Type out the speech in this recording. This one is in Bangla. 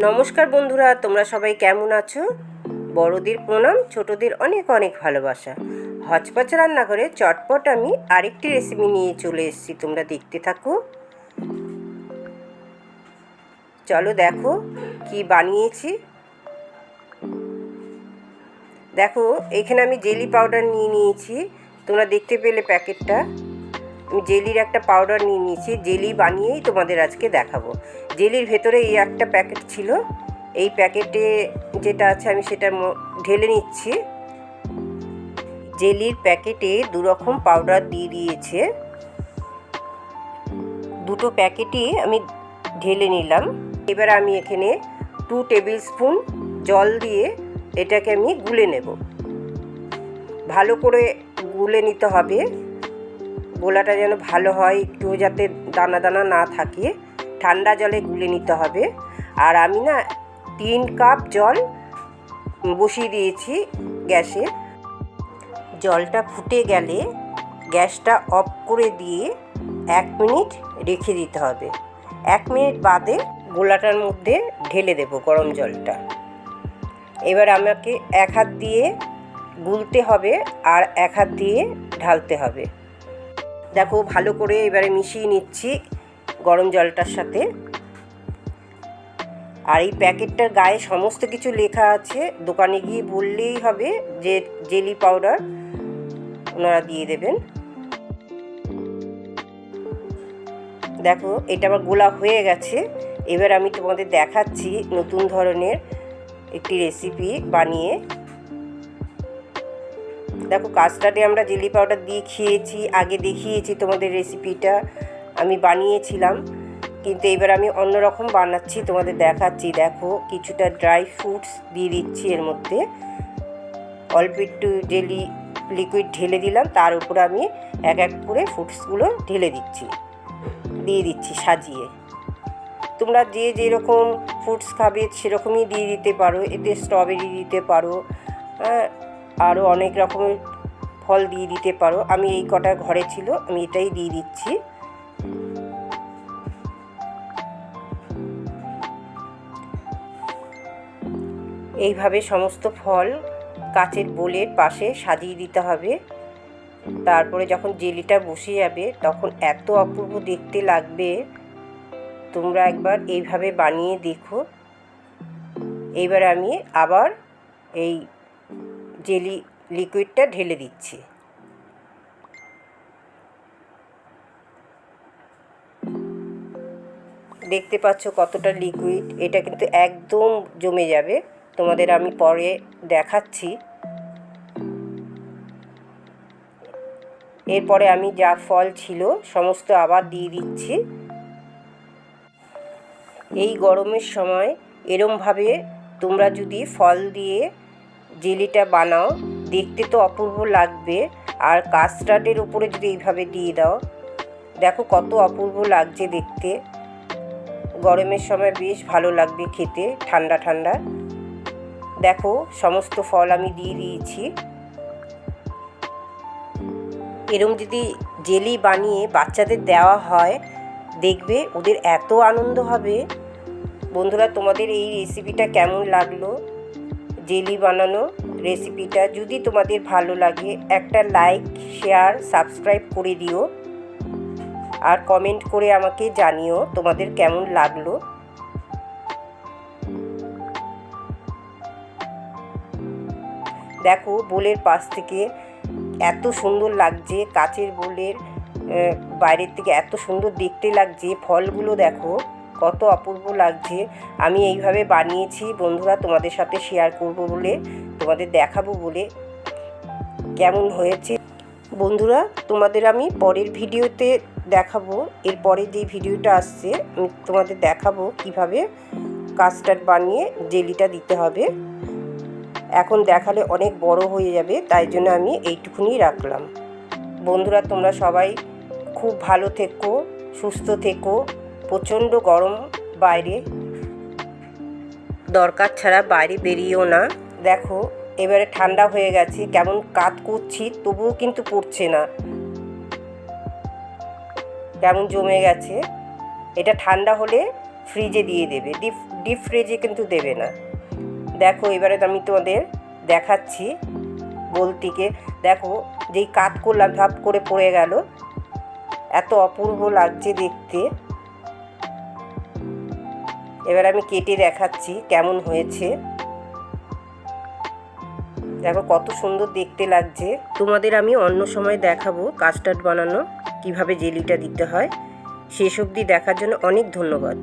নমস্কার বন্ধুরা, তোমরা সবাই কেমন আছো? বড়দের প্রণাম, ছোটদের অনেক অনেক ভালোবাসা। হচপচ রান্নাঘরে চটপট আমি আরেকটি রেসিপি নিয়ে চলে এসেছি, তোমরা দেখতে থাকো। চলো দেখো কি বানিয়েছি। দেখো এখানে আমি জেলি পাউডার নিয়ে নিয়েছি, তোমরা দেখতে পেলে প্যাকেটটা। আমি জেলির একটা পাউডার নিয়ে নিয়েছি, জেলি বানিয়েই তোমাদের আজকে দেখাবো। জেলির ভেতরে এই একটা প্যাকেট ছিল, এই প্যাকেটে যেটা আছে আমি সেটা ঢেলে নিচ্ছি। জেলির প্যাকেটে দু রকম পাউডার দিয়ে দিয়েছে, দুটো প্যাকেটই আমি ঢেলে নিলাম। এবার আমি এখানে 2 টেবিল স্পুন জল দিয়ে এটাকে আমি গুলে নেব। ভালো করে গুলে নিতে হবে, গোলাটা যেন ভালো হয়, একটু যাতে দানা দানা না থাকে। ঠান্ডা জলে গুলে নিতে হবে। আর আমি 3 কাপ জল বসিয়ে দিয়েছি গ্যাসে। জলটা ফুটে গেলে গ্যাসটা অফ করে দিয়ে 1 মিনিট রেখে দিতে হবে। 1 মিনিট বাদে গোলাটার মধ্যে ঢেলে দেব গরম জলটা। এবার আমাকে এক হাত দিয়ে গুলতে হবে আর এক হাত দিয়ে ঢালতে হবে। দেখো ভালো করে এবারে মিশিয়ে নিচ্ছি গরম জলটার সাথে। আর এই প্যাকেটটার গায়ে সমস্ত কিছু লেখা আছে, দোকানে গিয়ে বললেই হবে যে জেলি পাউডার, ওনারা দিয়ে দেবেন। দেখো এটা আমার গোলা হয়ে গেছে। এবার আমি তোমাদের দেখাচ্ছি নতুন ধরনের একটি রেসিপি বানিয়ে। দেখো কাস্টার্ডে আমরা জেলি পাউডার দিয়ে খেয়েছি, আগে দেখিয়েছি তোমাদের রেসিপিটা আমি বানিয়েছিলাম, কিন্তু এবার আমি অন্যরকম বানাচ্ছি, তোমাদের দেখাচ্ছি। দেখো কিছুটা ড্রাই ফ্রুটস দিয়ে দিচ্ছি এর মধ্যে, অল্প একটু জেলি লিকুইড ঢেলে দিলাম, তার উপরে আমি এক এক করে ফ্রুটসগুলো ঢেলে দিয়ে দিচ্ছি সাজিয়ে। তোমরা যে যেরকম ফ্রুটস খাবে সেরকমই দিয়ে দিতে পারো, এতে স্ট্রবেরি দিতে পারো, আরও অনেক রকমের ফল দিয়ে দিতে পারো। আমি এই কটা ঘরে ছিল, আমি এটাই দিয়ে দিচ্ছি। এইভাবে সমস্ত ফল কাচের বোলের পাশে সাজিয়ে দিতে হবে। তারপরে যখন জেলিটা বসে যাবে তখন এত অপূর্ব দেখতে লাগবে, তোমরা একবার এইভাবে বানিয়ে দেখো। এইবার আমি আবার এই জেলি লিকুইডটা ঢেলে দিচ্ছি। দেখতে পাচ্ছ কতটা লিকুইড, এটা কিন্তু একদম জমে যাবে, তোমাদের আমি পরে দেখাচ্ছি। এরপরে আমি যা ফল ছিল সমস্ত আবার দিয়ে দিচ্ছি। এই গরমের সময় এরমভাবে তোমরা যদি ফল দিয়ে জেলিটা বানাও, দেখতে তো অপূর্ব লাগবে। আর কাস্টার্ডের উপরে যদি এইভাবে দিয়ে দাও, দেখো কত অপূর্ব লাগছে দেখতে। গরমের সময় বেশ ভালো লাগবে খেতে, ঠান্ডা ঠান্ডা। দেখো সমস্ত ফল আমি দিয়ে দিয়েছি। এরম যদি জেলি বানিয়ে বাচ্চাদের দেওয়া হয়, দেখবে ওদের এত আনন্দ হবে। বন্ধুরা তোমাদের এই রেসিপিটা কেমন লাগলো, জেলি বানানো রেসিপিটা যদি তোমাদের ভালো লাগে একটা লাইক, শেয়ার, সাবস্ক্রাইব করে দিও। আর কমেন্ট করে আমাকে জানিও তোমাদের কেমন লাগলো। দেখো বোলের পাশ থেকে এত সুন্দর লাগছে, কাচের বোলের বাইরের থেকে এত সুন্দর দেখতে লাগছে। ফলগুলো দেখো কত অপূর্ব লাগছে। আমি এইভাবে বানিয়েছি বন্ধুরা, তোমাদের সাথে শেয়ার করব বলে, তোমাদের দেখাবো বলে কেমন হয়েছে। বন্ধুরা তোমাদের আমি পরের ভিডিওতে দেখাবো, এরপরে যে ভিডিওটা আসছে আমি তোমাদের দেখাবো কিভাবে কাস্টার্ড বানিয়ে জেলিটা দিতে হবে। এখন দেখালে অনেক বড় হয়ে যাবে, তাই জন্য আমি এইটুকুনি রাখলাম। বন্ধুরা তোমরা সবাই খুব ভালো থেকো, সুস্থ থেকো। প্রচণ্ড গরম বাইরে, দরকার ছাড়া বাইরে বেরিয়েও না। দেখো এবারে ঠান্ডা হয়ে গেছে, কেমন কাত করছি তবুও কিন্তু পড়ছে না, কেমন জমে গেছে। এটা ঠান্ডা হলে ফ্রিজে দিয়ে দেবে, ডিপ ডিপ ফ্রিজে কিন্তু দেবে না। দেখো এবারে আমি তোমাদের দেখাচ্ছি বলতিকে। দেখো যেই কাট করলাম ধাপ করে পড়ে গেল, এত অপূর্ব লাগছে দেখতে। এবার আমি কেটে দেখাচ্ছি কেমন হয়েছে। দেখো কত সুন্দর দেখতে লাগছে। তোমাদের আমি অন্য সময় দেখাবো কাস্টার্ড বানানো, কিভাবে জেলিটা দিতে হয়। শেষ অবধি দেখার জন্য অনেক ধন্যবাদ।